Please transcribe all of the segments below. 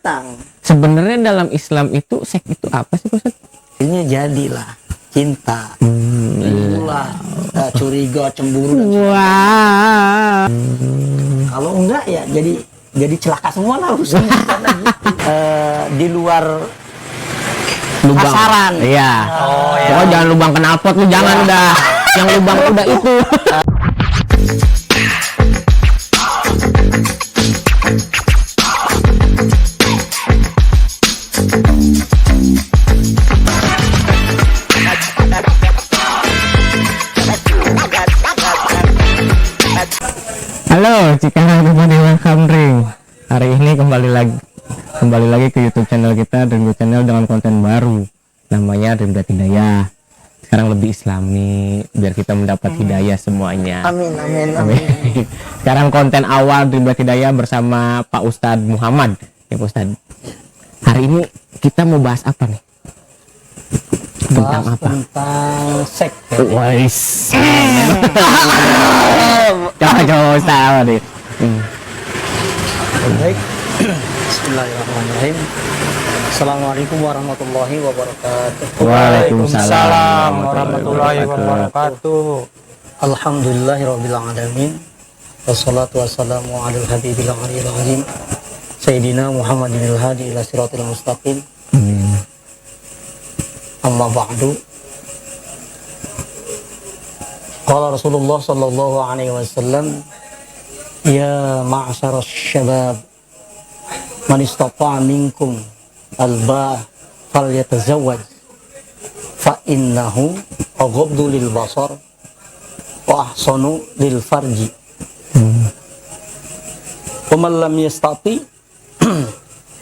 datang. Sebenarnya dalam Islam itu seks itu apa sih, Ustaz? Ini jadilah cinta. Itulah curiga, cemburu dan Wah. kalau enggak ya jadi celaka semua lah urusan. Karena gitu. Di luar Lubang. pasaran. Iya. Oh ya. Pokoknya jangan lubang knalpot lu, jangan udah. Yang lubang udah itu. Halo, Cikarang Budi Welcome Ring. Hari ini kembali lagi ke YouTube channel kita, Dream Channel, dengan konten baru namanya Dream Hidayah. Sekarang lebih islami biar kita mendapat hidayah semuanya. Amin. Sekarang konten awal Dream Hidayah bersama Pak Ustadz Muhammad. Ya Pak Ustadz, hari ini kita mau bahas apa nih? Tentang apa? Tentang seks. Wais. Coba Ustadz nih. Baik. Bismillahirrahmanirrahim. Assalamualaikum warahmatullahi wabarakatuh. Waalaikumsalam warahmatullahi wabarakatuh. Alhamdulillahirabbil alamin. Wassalatu wassalamu ala habibil aliyil azim Sayyidina Muhammadinil hadi ila siratil mustaqim. Amma ba'du. Qala Rasulullah sallallahu alaihi wasallam, ya ma'asyaras syabab, man istata'a minkum al-ba' falyatazawwaj fa innahu aghaddu lil basar wa ahsanu lil farji. Wa man lam yastati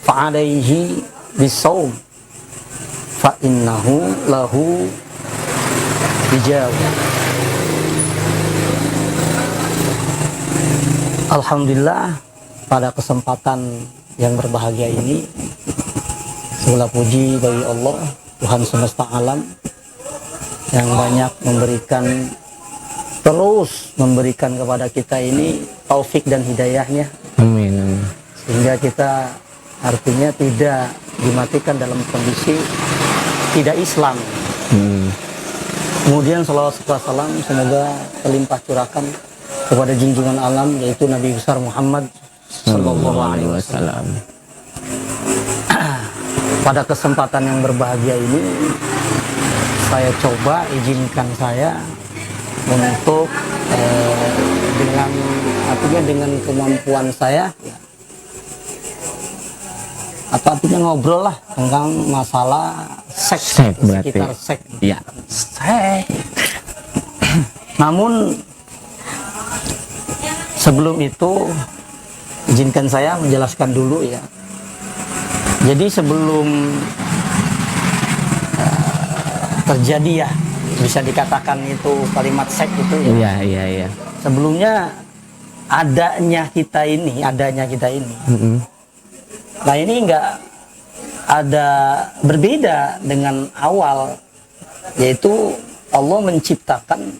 fa alayhi bisawm fa innahu lahu bijawab. Alhamdulillah, pada kesempatan yang berbahagia ini segala puji bagi Allah, Tuhan semesta alam, yang banyak terus memberikan kepada kita ini taufik dan hidayahnya. Amin. Sehingga kita artinya tidak dimatikan dalam kondisi tidak Islam. Kemudian salawat serta salam semoga terlimpah curahkan kepada junjungan alam, yaitu Nabi besar Muhammad sallallahu alaihi wasallam. Pada kesempatan yang berbahagia ini, saya coba izinkan saya untuk dengan kemampuan saya, artinya ngobrol lah tentang masalah seks, sekitar seks. Iya. Seks. Namun sebelum itu izinkan saya menjelaskan dulu ya. Jadi sebelum terjadi ya, bisa dikatakan itu kalimat seks itu ya. Iya. Sebelumnya adanya kita ini. Nah ini enggak ada berbeda dengan awal, yaitu Allah menciptakan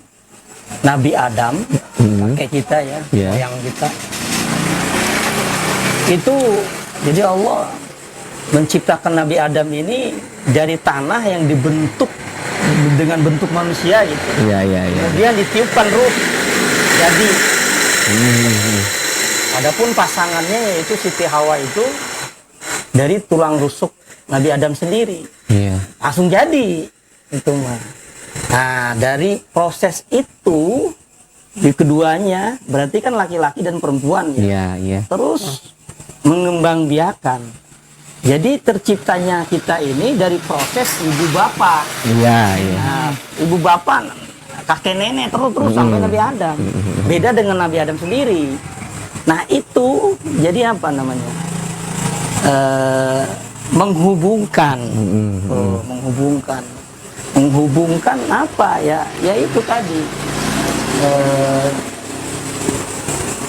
Nabi Adam, kayak kita ya, yang kita itu. Jadi Allah menciptakan Nabi Adam ini dari tanah yang dibentuk dengan bentuk manusia gitu. Iya. Kemudian ditiupkan ruh. Jadi adapun pasangannya yaitu Siti Hawa itu dari tulang rusuk Nabi Adam sendiri. Iya. Langsung jadi itu mah. Nah, dari proses itu di keduanya berarti kan laki-laki dan perempuan ya. Iya. Terus mengembangbiakan. Jadi terciptanya kita ini dari proses ibu bapak. Iya. Nah, ibu bapak, kakek nenek terus sampai Nabi Adam. Beda dengan Nabi Adam sendiri. Nah, itu jadi apa namanya? Menghubungkan. Menghubungkan apa ya? Ya itu tadi.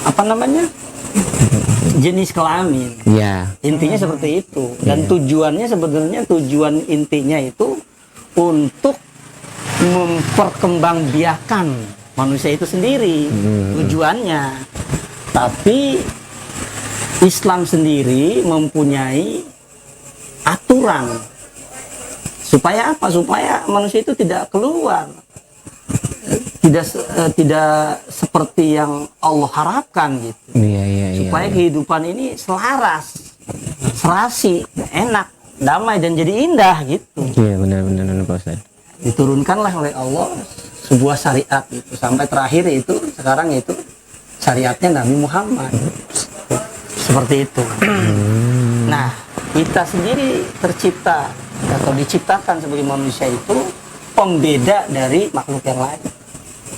Apa namanya? Jenis kelamin. Iya. Intinya seperti itu. Dan tujuannya sebenarnya tujuan intinya itu untuk memperkembangbiakan manusia itu sendiri. Tujuannya. Tapi Islam sendiri mempunyai aturan supaya apa? Supaya manusia itu tidak keluar, tidak seperti yang Allah harapkan gitu. Supaya kehidupan ini selaras, serasi, enak, damai dan jadi indah gitu. Iya, benar Pak Ustaz. Diturunkanlah oleh Allah sebuah syariat itu sampai terakhir itu sekarang itu syariatnya Nabi Muhammad. Seperti itu. Nah, kita sendiri tercipta atau diciptakan sebagai manusia itu pembeda dari makhluk yang lain.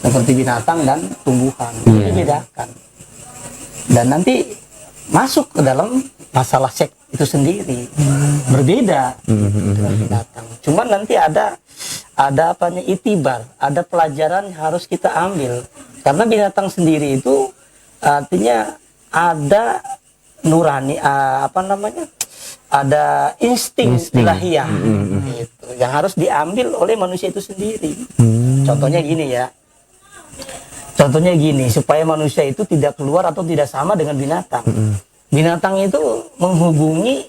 Seperti binatang dan tumbuhan. Itu dibedakan. Dan nanti masuk ke dalam masalah seks itu sendiri. Berbeda dengan binatang. Cuman nanti ada apanya itibar, ada pelajaran yang harus kita ambil. Karena binatang sendiri itu artinya ada nurani, ada insting ilahiyah gitu, yang harus diambil oleh manusia itu sendiri. Contohnya gini, supaya manusia itu tidak keluar atau tidak sama dengan binatang. Binatang itu menghubungi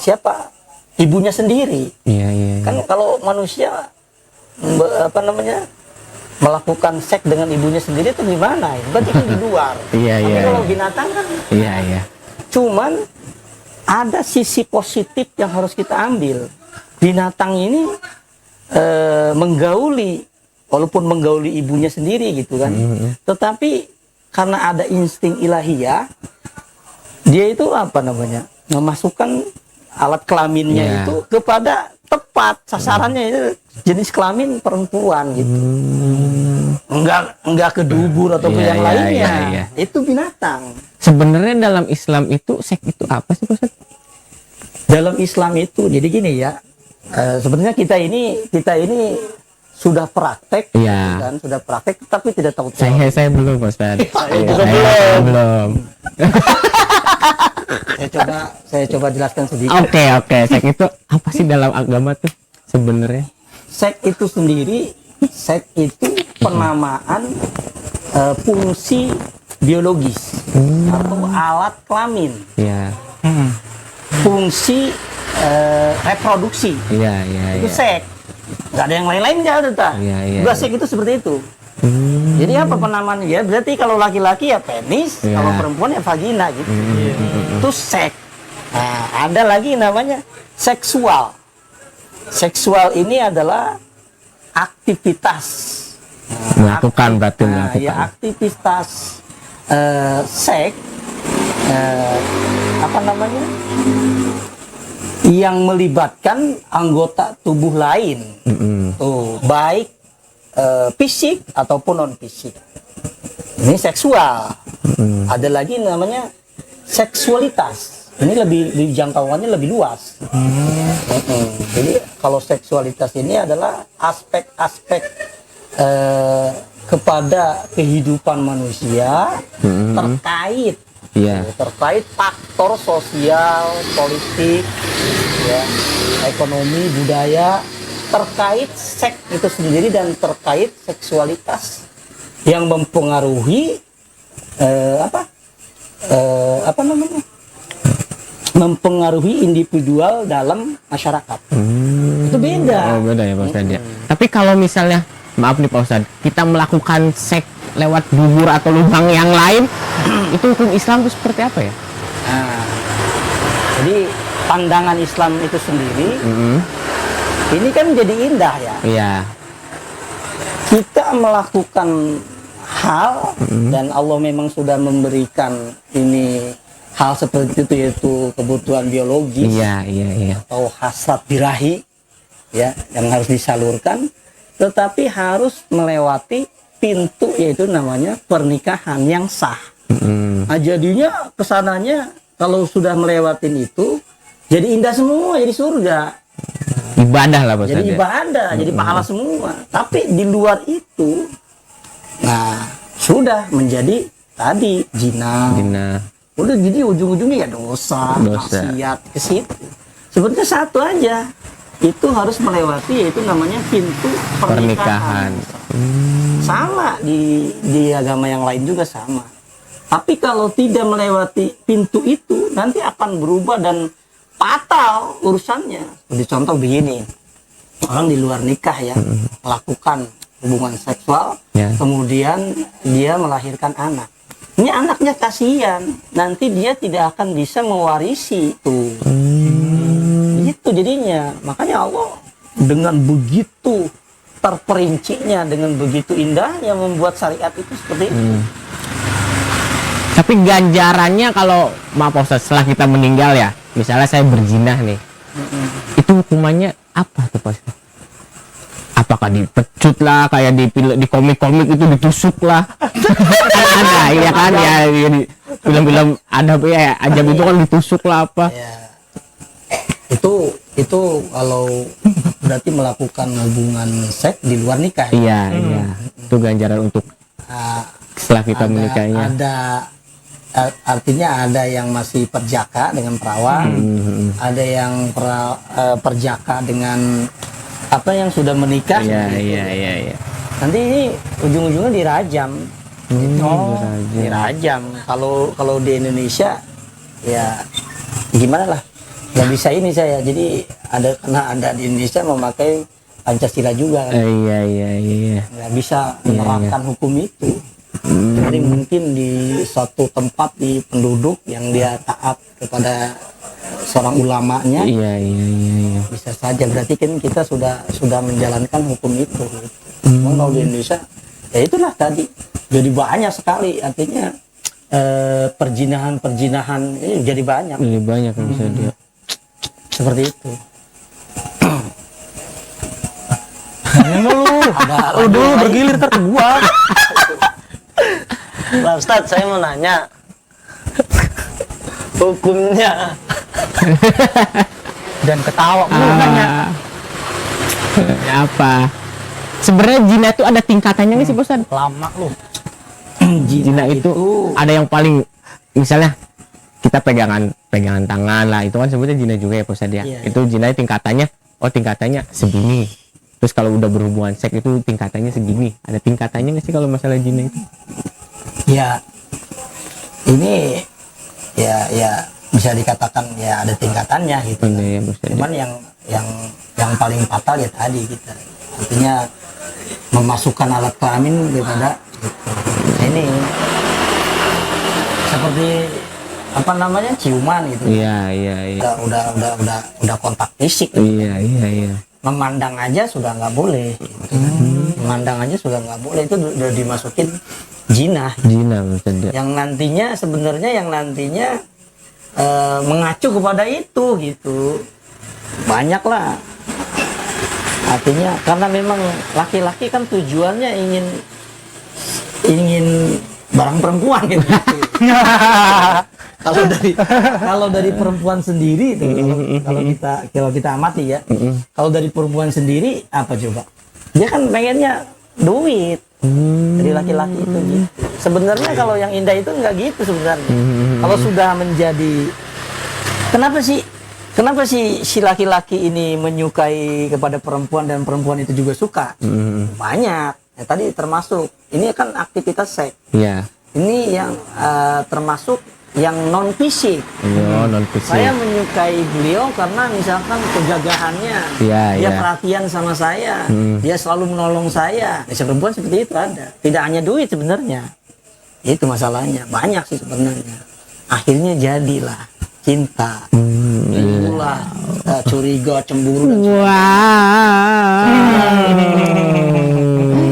siapa? Ibunya sendiri. Kan kalau manusia melakukan seks dengan ibunya sendiri itu gimana? Berarti kan di luar. Tapi kalau binatang kan cuman ada sisi positif yang harus kita ambil. Binatang ini menggauli, walaupun menggauli ibunya sendiri gitu kan. Tetapi karena ada insting ilahiyah, dia itu memasukkan alat kelaminnya itu kepada tepat sasarannya, itu jenis kelamin perempuan gitu. Enggak ke dubur atau ke yang lainnya. Itu binatang. Sebenarnya dalam Islam itu seks itu apa sih, Ustaz? Dalam Islam itu jadi gini ya. Sebenarnya kita ini sudah praktek, kan? Sudah praktek tapi tidak tahu. Saya belum, Ustaz. Saya belum. Saya coba jelaskan sedikit. Oke. Seks itu apa sih dalam agama tuh sebenarnya? Seks itu sendiri, penamaan fungsi biologis atau alat kelamin. Fungsi reproduksi. Itu seks. Nggak ada yang lain-lain nggak ada. Juga seks itu seperti itu. Jadi apa penamaannya? Ya berarti kalau laki-laki ya penis, kalau perempuan ya vagina gitu. Itu seks. Nah, ada lagi namanya seksual. Seksual ini adalah aktivitas. Melakukan. Ya, aktivitas seks yang melibatkan anggota tubuh lain. Baik fisik ataupun non fisik. Ini seksual. Ada lagi namanya seksualitas. Ini lebih jangkauannya lebih luas. Jadi kalau seksualitas ini adalah aspek-aspek kepada kehidupan manusia terkait faktor sosial, politik, ekonomi, budaya, terkait seks itu sendiri dan terkait seksualitas yang mempengaruhi mempengaruhi individual dalam masyarakat. Itu beda. Beda ya Pak Ustadz ya. Tapi kalau misalnya, maaf nih Pak Ustadz, kita melakukan seks lewat dubur atau lubang yang lain, itu hukum Islam itu seperti apa ya? Jadi pandangan Islam itu sendiri, ini kan jadi indah ya. Kita melakukan hal dan Allah memang sudah memberikan ini hal seperti itu, yaitu kebutuhan biologis atau hasrat birahi yang harus disalurkan, tetapi harus melewati pintu, yaitu namanya pernikahan yang sah. Nah, jadinya kesananya kalau sudah melewatin itu jadi indah semua, jadi surga, ibadah lah Pak. Jadi ibadah, jadi pahala semua. Tapi di luar itu, nah sudah menjadi tadi zina. Udah jadi ujung-ujungnya ya dosa. Maksiat ke situ. Sebenarnya satu aja, itu harus melewati, yaitu namanya pintu pernikahan. Sama di agama yang lain juga sama. Tapi kalau tidak melewati pintu itu, nanti akan berubah dan fatal urusannya. Jadi contoh begini, orang di luar nikah ya, melakukan hubungan seksual, Ya. kemudian dia melahirkan anak. Ini anaknya kasihan, nanti dia tidak akan bisa mewarisi itu. Itu jadinya, makanya Allah dengan begitu terperincinya, dengan begitu indahnya membuat syariat itu seperti itu. Tapi ganjarannya kalau maaf Pak Ustadz, setelah kita meninggal ya, misalnya saya berzina nih, itu hukumannya apa tuh Pak Ustadz? Apakah dipecut lah, kayak di komik-komik itu ditusuk lah? Kan ada, iya kan ya, di film-film ada ya, ajab itu kan ditusuk lah apa? Ya. Itu kalau berarti melakukan hubungan seks di luar nikah. Ya? Iya, iya. Itu ganjaran untuk Ah, setelah kita menikahnya. Artinya ada yang masih perjaka dengan perawan, ada yang perjaka dengan apa yang sudah menikah. Iya, gitu. iya. Nanti ini ujung-ujungnya dirajam. Dirajam. Kalau di Indonesia ya gimana lah, nggak bisa ini saya. Jadi karena ada di Indonesia memakai Pancasila juga kan. Iya. Nggak bisa menerapkan hukum itu. Jadi mungkin di suatu tempat di penduduk yang dia taat kepada seorang ulamanya, Iya. bisa saja berarti kan kita sudah menjalankan hukum itu. Cuma kalau di Indonesia ya itulah tadi jadi banyak sekali, artinya perjinahan ini jadi banyak Lebih banyak yang bisa dia. seperti itu. Lu dulu bergilir ntar ke gua. Pak Ustadz, saya mau nanya hukumnya. Dan ketawa lu nanya. Apa? Sebenarnya zina itu ada tingkatannya nggak sih Pak Ustadz? Lama lu. Zina itu ada yang paling, misalnya kita pegangan tangan lah, itu kan sebutnya zina juga ya Pak Ustadz ya. Iya, Itu zina tingkatannya segini. Terus kalau udah berhubungan seks itu tingkatannya segini. Ada tingkatannya nggak sih kalau masalah zina itu? Ya, ini ya bisa dikatakan ya ada tingkatannya gitu. Iya, ya, Pak Ustadz. Cuman yang paling fatal ya tadi kita, artinya memasukkan alat kelamin daripada gitu. Nah, ini seperti apa namanya, ciuman gitu. Iya. Udah kontak fisik. Gitu. Iya. Memandang aja sudah nggak boleh. Gitu. Memandang aja sudah nggak boleh, itu udah dimasukin zina. Zina Pak Ustadz. Yang nantinya mengacu kepada itu gitu. Banyak lah. Artinya karena memang laki-laki kan tujuannya ingin barang perempuan gitu. kalau dari perempuan sendiri itu, kalau kita amati ya, kalau dari perempuan sendiri apa coba? Dia kan pengennya duit. Dari laki-laki itu gitu. Sebenarnya kalau yang indah itu nggak gitu sebenarnya. Kalau sudah menjadi, kenapa sih si laki-laki ini menyukai kepada perempuan dan perempuan itu juga suka? Banyak. Ya, tadi termasuk ini kan aktivitas seks. Iya. Ini yang termasuk yang non fisik. Iya, non fisik. Saya menyukai beliau karena misalkan kegagahannya, Iya, dia iya. perhatian sama saya, dia selalu menolong saya. Ya, perempuan seperti itu ada. Tidak hanya duit sebenarnya. Itu masalahnya. Banyak sih sebenarnya. Akhirnya jadilah cinta. Itulah curiga, cemburu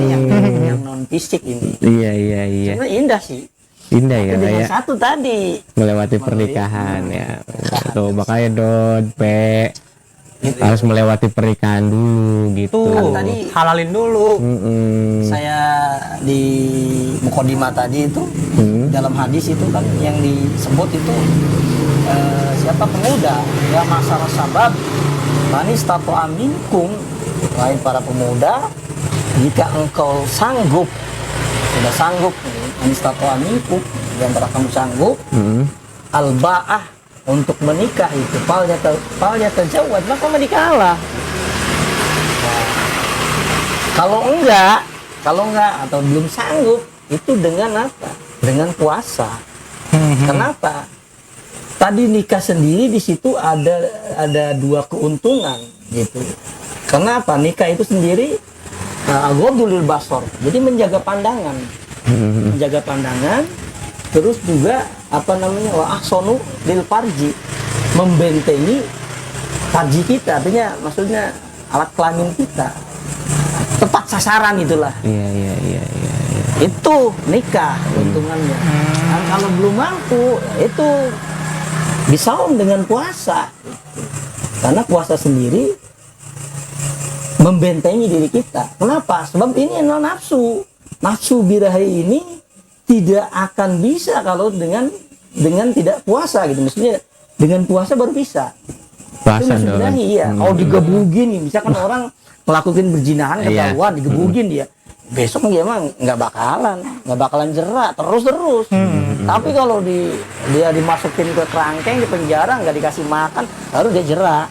dan yang non fisik ini. Iya. Sebenarnya indah sih. Indah ya, Tapi dengan kayak satu tadi melewati pernikahan ya. Tuh makanya gitu. harus melewati pernikahan dulu gitu. Tuh, Tadi halalin dulu. saya di Mukodimah tadi itu dalam hadis itu kan yang disebut itu siapa pemuda ya masyarakat sabab manis tato aminkum, wahai para pemuda, jika engkau sudah sanggup manis tato aminkum, di antara kamu sanggup al-ba'ah untuk menikah itu palnya terjawab, maka menikahlah. Kalau enggak atau belum sanggup, itu dengan apa? Dengan puasa. Kenapa? Tadi nikah sendiri di situ ada dua keuntungan gitu. Kenapa? Nikah itu sendiri aghdul basar. Jadi menjaga pandangan. Menjaga pandangan, terus juga wa ahsanu lil farji, membentengi farji kita, artinya maksudnya alat kelamin kita. Tepat sasaran itulah. Iya. Itu nikah keuntungannya. Nah, kalau belum mampu, itu disaum dengan puasa. Karena puasa sendiri membentengi diri kita. Kenapa? Sebab ini adalah nafsu. Nafsu birahi ini tidak akan bisa kalau dengan tidak puasa gitu. Maksudnya dengan puasa baru bisa. Puasa Itu nafsu dong. birahi ya. Kalau digebugin nih, misalkan orang melakukan berzinahan ketahuan, digebugin dia. Besok dia mah nggak bakalan jerak terus. Tapi kalau dia dimasukin ke kerangkeng di penjara, nggak dikasih makan, baru dia jerak.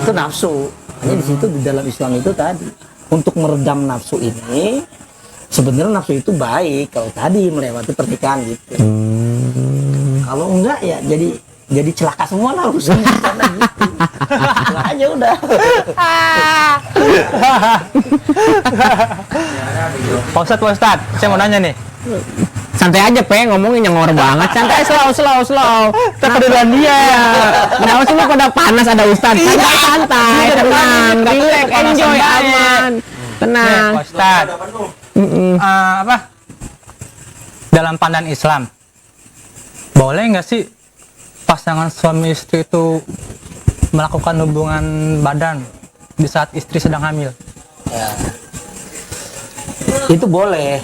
Itu nafsu. Hanya di situ di dalam Islam itu tadi untuk meredam nafsu ini, sebenarnya nafsu itu baik kalau tadi melewati pernikahan gitu. Kalau enggak ya jadi celaka semua lah urusan di sana gitu. Itu aja udah. Pak Ustadz, saya mau nanya nih. Santai aja ngomongin yang banget. Santai, slow. Kepedulian dia. Nah, sih lu pada panas ada Ustadz. Santai, tenang, relax, enjoy, aman. Tenang. Pak Ustadz, dalam pandangan Islam, boleh nggak sih pasangan suami istri itu melakukan hubungan badan di saat istri sedang hamil? Ya. Itu boleh.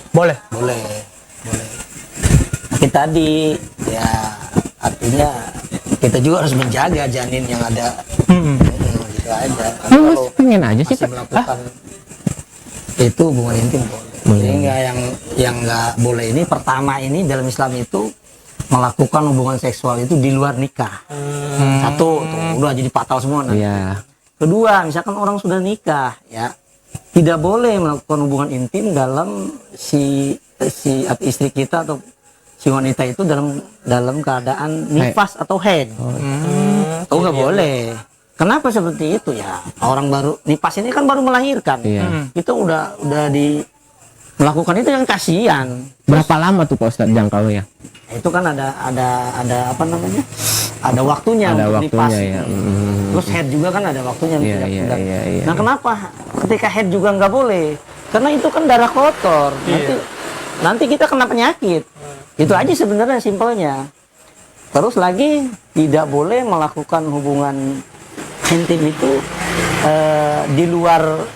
Tapi tadi ya artinya kita juga harus menjaga janin yang ada. Gitu aja. Lu pengen aja sih, masih melakukan itu hubungan intim boleh. Jadi nggak yang nggak boleh ini pertama ini dalam Islam itu melakukan hubungan seksual itu di luar nikah. Satu, tuh, udah jadi fatal semua nanti. Iya. Kedua, misalkan orang sudah nikah, ya tidak boleh melakukan hubungan intim dalam si istri kita atau si wanita itu dalam keadaan nifas atau haid. Itu nggak boleh. Kenapa seperti itu ya? Orang baru nifas ini kan baru melahirkan. Iya. Itu udah melakukan itu yang kasihan. Berapa lama tuh Pak Ustadz jangkaunya? Itu kan ada apa namanya? Ada waktunya Ada untuk waktunya nifas. ya. Terus head juga kan ada waktunya. Iya, tidak iya, bulan. iya. Nah kenapa ketika head juga nggak boleh? Karena itu kan darah kotor. Nanti kita kena penyakit. Itu aja sebenarnya simpelnya. Terus lagi tidak boleh melakukan hubungan intim itu di luar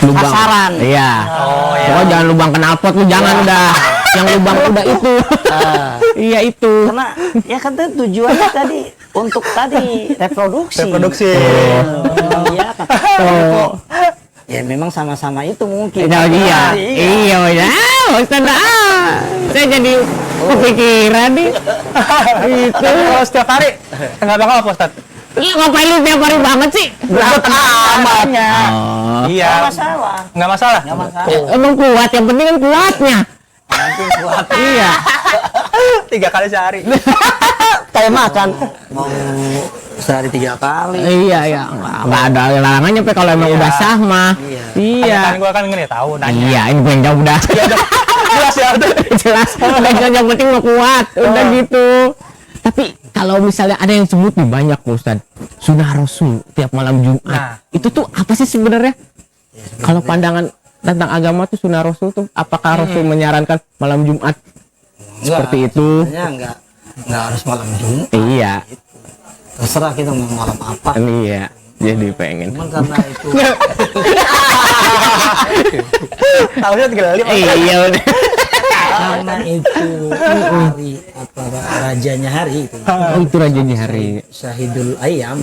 Lubang. sasaran. Iya. Oh ya. Pokoknya jangan lubang knalpot lu jangan udah. Yang lubang udah itu. Iya itu. Karena ya kan tujuannya tadi untuk tadi reproduksi. Iya kan. Ya memang sama-sama itu mungkin. Iya. Iya. Saya jadi kepikiran nih. Itu. Kalau setiap hari nggak bakal Pak Ustadz? Iya ngapain lu tiap hari banget sih? Berat amatnya. Iya. Nggak masalah. Nggak masalah. Nggak masalah. Emang kuat, yang penting kan kuatnya. Nanti kuat. Iya. 3 kali sehari. Kayak makan. Mau sehari 3 kali. Iya. Nggak ada larangannya Pe kalau emang udah sah mah. Iya. Kan gua kan ngene tahu nanya. Iya, ini gue yang jauh udah. Jelas ya udah. Jelas. Yang penting mau kuat. Udah gitu. Tapi kalau misalnya ada yang sebut nih banyak Ustaz, sunnah Rasul tiap malam Jumat. Nah. Itu tuh apa sih sebenarnya? Kalau pandangan tentang agama tuh sunnah Rasul tuh apakah Rasul menyarankan malam Jumat seperti itu? Sebenarnya enggak harus malam Jumat. Iya. Terserah kita mau malam apa. Iya. Jadi pengen. Cuman karena itu Tahunya 3 kali. Iya udah. karena itu hari apa rajanya hari itu. Oh, itu rajanya hari. Syahidul Ayam.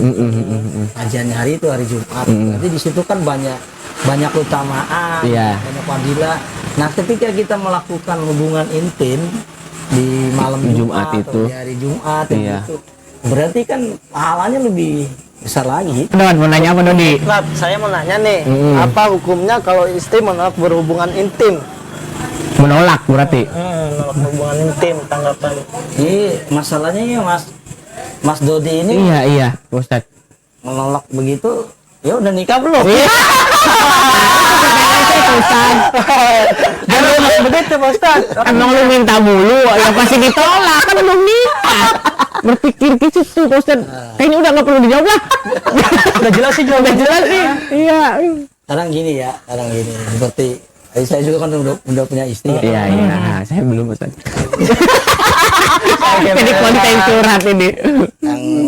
Rajanya hari itu hari Jumat. Jadi di situ kan banyak utamaan, Iya. banyak fadilah. Nah, ketika kita melakukan hubungan intim di malam Jumat Jumat itu. atau di hari Jumat Iya. itu, berarti kan pahalanya lebih besar lagi. Don, mau nanya apa Dodi? Ustaz, saya mau nanya nih, Mm. apa hukumnya kalau istri menolak berhubungan intim? menolak berarti. Menolak hubungan intim, tanggapan. Ini masalahnya ya Mas Dodi ini Iya Ustaz. menolak begitu, ya udah nikah belum? Begitu Pak Ustaz. Emang lu minta mulu, ya pasti ditolak kan belum nikah. Berpikir gitu tuh Ustaz. Kayaknya udah nggak perlu dijawab lah. Udah jelas sih Udah jelas sih. Iya. Kadang gini, seperti saya juga kan udah punya istri ya. Iya, saya belum Ustaz. Jadi konten yang curhat ini.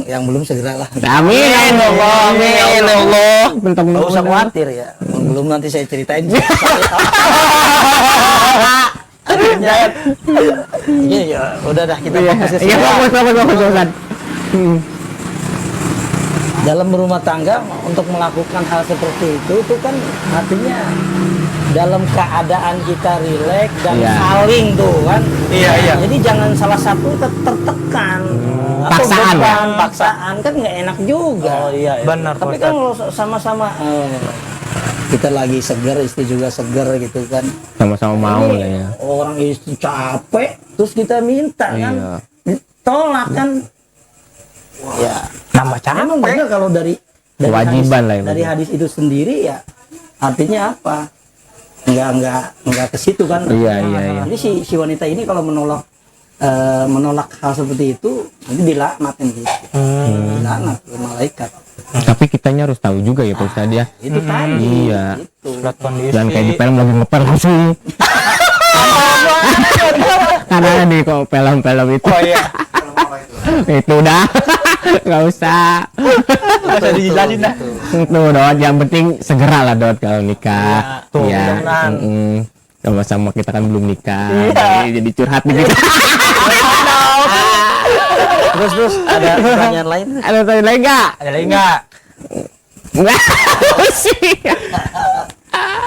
Yang belum segera lah. Amin Allah, amin Allah. Bentuk Nggak usah khawatir ya. Belum nanti saya ceritain. Iya, udah dah kita fokus ke Iya, sekolah. fokus Ustaz. Dalam berumah tangga untuk melakukan hal seperti itu kan artinya dalam keadaan kita rileks dan Iya. saling tuh kan. Iya. Jadi jangan salah satu tertekan atau Paksaan, beban, paksaan kan nggak enak juga. Oh iya. Benar, Tapi Pak kan Ustadz. kalau sama-sama kita lagi seger, istri juga seger gitu kan. Sama-sama mau Ini lah ya. orang istri capek terus kita minta kan, Iya. tolak kan. Ya, Nambah memang capek. benar kalau dari Kewajiban lah ya, dari hadis itu sendiri ya artinya apa? Enggak ke situ kan. Iya. Jadi si wanita ini kalau menolak hal seperti itu nanti dilaknatin gitu. Dilaknat oleh malaikat. Tapi kitanya harus tahu juga ya Pak Ustaz ya. Itu tadi. Iya. Gitu. Surat kondisi. Dan kayak di film lagi ngepel langsung. Karena di kok film-film itu. Oh iya. Itu udah. Nggak usah. Nggak usah dijelasin dah. Tuh Dot, yang penting segera lah Dot kalau nikah. Tuh, Iya. mudah-mudahan. Sama-sama kita kan belum nikah. Jadi curhat gitu. Terus ada pertanyaan lain? Ada tanya lagi nggak? Ada lagi nggak? Nggak sih.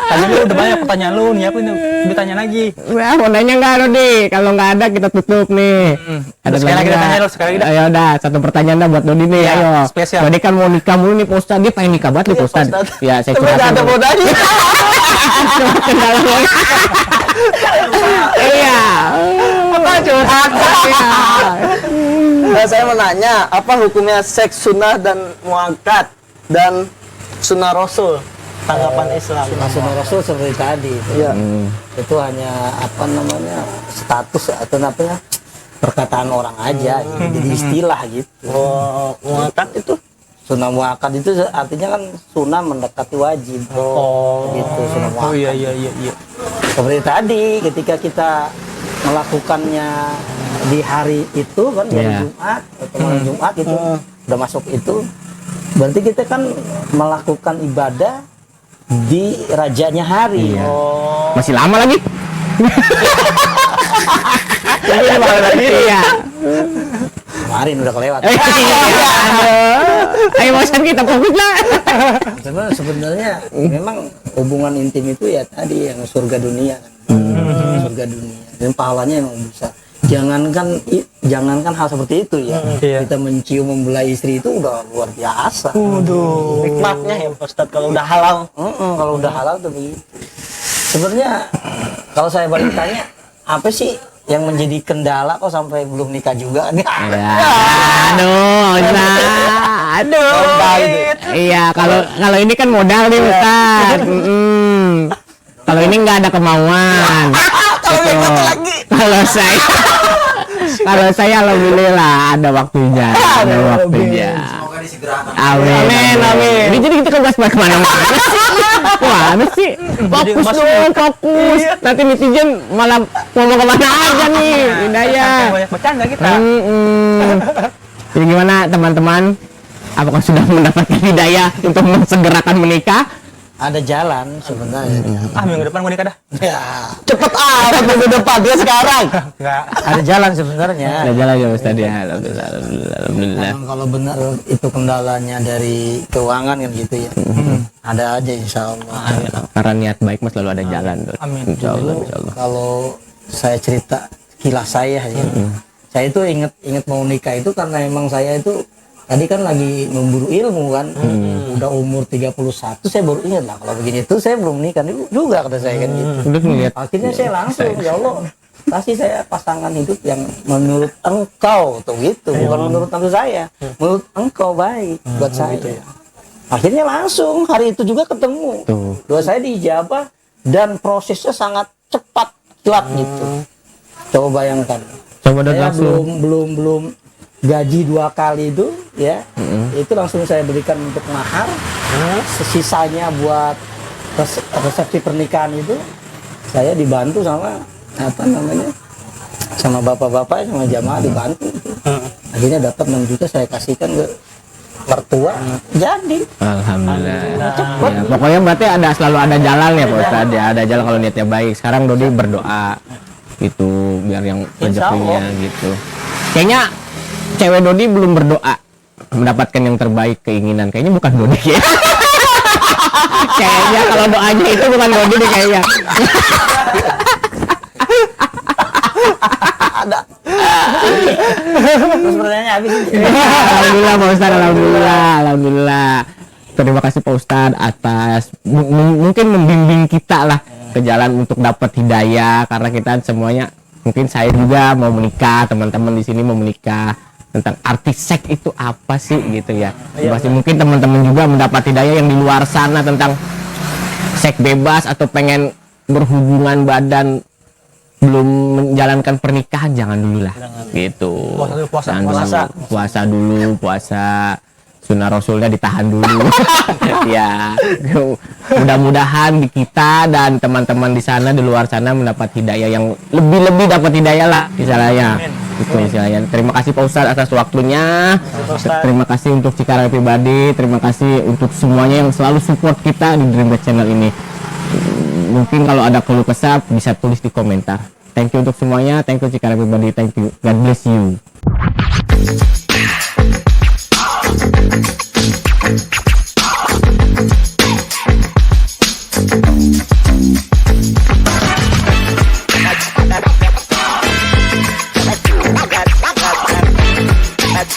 Tadi lu udah banyak pertanyaan lu nih, aku ini ditanya lagi. Nah, mau nanya nggak Rodi? Kalau nggak ada kita tutup nih. Ada sekali lagi tanya lu, sekali lagi dah. Ayo dah, satu pertanyaan dah buat Dodi nih, Ya, ayo. spesial. Dodi kan mau nikah mulu nih Pak Ustadz. Dia pengen nikah banget nih Pak Ustadz. Ya, saya curhatin dulu. modalnya. Kendalanya. Iya. Apa curhat? Iya. Nah, saya mau nanya, apa hukumnya seks sunnah dan muakkad dan sunnah Rasul? Tanggapan Islam. Sunnah Rasul seperti tadi itu. Iya. Itu hanya apa namanya status atau apa perkataan orang aja gitu. Jadi istilah gitu. Oh, muakkad itu? Sunnah muakkad itu artinya kan sunnah mendekati wajib. Gitu sunnah muakkad. Oh iya. Seperti tadi ketika kita melakukannya di hari itu kan hari Iya. Jumat atau malam Jumat itu udah masuk itu berarti kita kan melakukan ibadah di rajanya hari. Iya. Oh, Masih lama lagi. Iya. kemarin udah kelewat. Ayo bosan kita fokus lah. Sebenarnya memang hubungan intim itu ya tadi yang surga dunia kan. Surga dunia. Dan pahalanya emang bisa. Jangankan hal seperti itu ya. Iya. Kita mencium membelai istri itu udah luar biasa. Nikmatnya ya Ustaz kalau udah halal. Kalau udah halal tuh begitu. Sebenarnya kalau saya balik tanya apa sih yang menjadi kendala kok sampai belum nikah juga? Ya, aduh. Iya, kalau ini kan modal nih Ustaz. Kalau ini nggak ada kemauan. Gitu. Kalau saya alhamdulillah ada waktunya, ada waktunya. Amin. Ini jadi kita kan bahas kemana-mana sih. Mana sih? Fokus dong, fokus. Nanti netizen malah ngomong kemana aja nih, Hidayah. Banyak bercanda kita. Jadi gimana teman-teman? Apakah sudah mendapatkan hidayah untuk mensegerakan menikah? Ada jalan sebenarnya. Minggu depan mau nikah dah. Ya, Cepet amat minggu depan dia sekarang. Enggak. ada jalan sebenarnya. Ada jalan ya Ustaz ya. Alhamdulillah. Kalau benar itu kendalanya dari keuangan kan gitu ya. Ada aja insya Allah. Karena niat baik mas selalu ada jalan. Dot. Amin. Insya Allah. Kalau saya cerita kilas saya ya, saya itu inget mau nikah itu karena emang saya itu tadi kan lagi memburu ilmu kan, udah umur 31 saya baru ingat lah kalau begini tuh saya belum nikah juga kata saya kan gitu. Udah ngeliat. Akhirnya saya langsung ya Allah kasih saya pasangan hidup yang menurut engkau tuh gitu, bukan menurut nafsu saya, menurut engkau baik buat saya. Akhirnya langsung hari itu juga ketemu. Tuh. Doa saya diijabah dan prosesnya sangat cepat kilat gitu. Coba bayangkan. Coba dan Saya langsung. belum gaji 2 kali itu ya. Itu langsung saya berikan untuk mahar. Sisanya buat resepsi pernikahan itu saya dibantu sama apa namanya? Sama bapak-bapak sama jamaah dibantu. Akhirnya dapat 6 juta saya kasihkan ke mertua. Jadi Alhamdulillah. Ya, pokoknya berarti selalu ada jalan ya Pak Ustadz ya, ada jalan kalau niatnya baik. Sekarang Dodi berdoa gitu biar yang rezekinya gitu. Kayaknya cewek Dodi belum berdoa mendapatkan yang terbaik keinginan. Kayaknya bukan Dodi ya. Kayaknya kalau doanya itu bukan Dodi deh kayaknya. terus pertanyaannya habis. Alhamdulillah Pak Ustadz, alhamdulillah. Terima kasih Pak Ustadz atas mungkin membimbing kita lah ke jalan untuk dapat hidayah, karena kita semuanya, mungkin saya juga mau menikah, teman-teman di sini mau menikah, tentang arti seks itu apa sih gitu ya. Pasti mungkin teman-teman juga mendapat hidayah yang di luar sana tentang seks bebas atau pengen berhubungan badan belum menjalankan pernikahan, jangan dulu lah gitu. Puasa dulu, puasa sunnah rasulnya ditahan dulu. Ya, mudah-mudahan di kita dan teman-teman di sana, di luar sana mendapat hidayah yang lebih dapat hidayah lah istilahnya. Itu istilahnya. Terima kasih Pak Ustadz atas waktunya. Terima kasih untuk Cikarang Pribadi, terima kasih untuk semuanya yang selalu support kita di Dream Bed Channel ini. Mungkin kalau ada keluh kesah bisa tulis di komentar. Thank you untuk semuanya, thank you Cikarang Pribadi, thank you, God bless you.